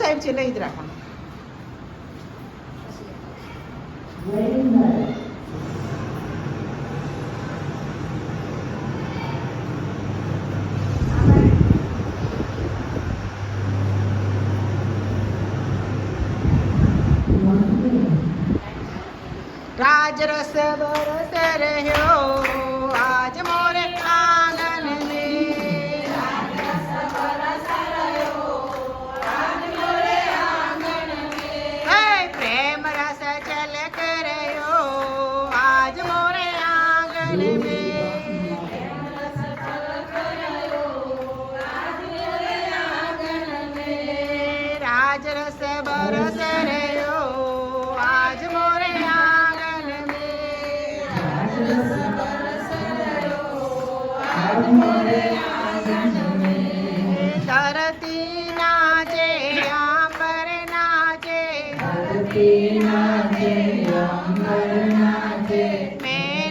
સાહેબ છે લઈ જ રાખવાનું. राज रस बरस रह्यो आज मोरे आंगन में. राज रस बरस रह्यो आज मोरे आंगन में. प्रेम रस झलक रह्यो आज मोरे आंगन में. प्रेम रस झलक रह्यो आज मोरे आंगन में. राज रस बरस रह्यो आज मोरे धरती नाचे अंबर नाचे. धरती नाचे अंबर नाचे. मैं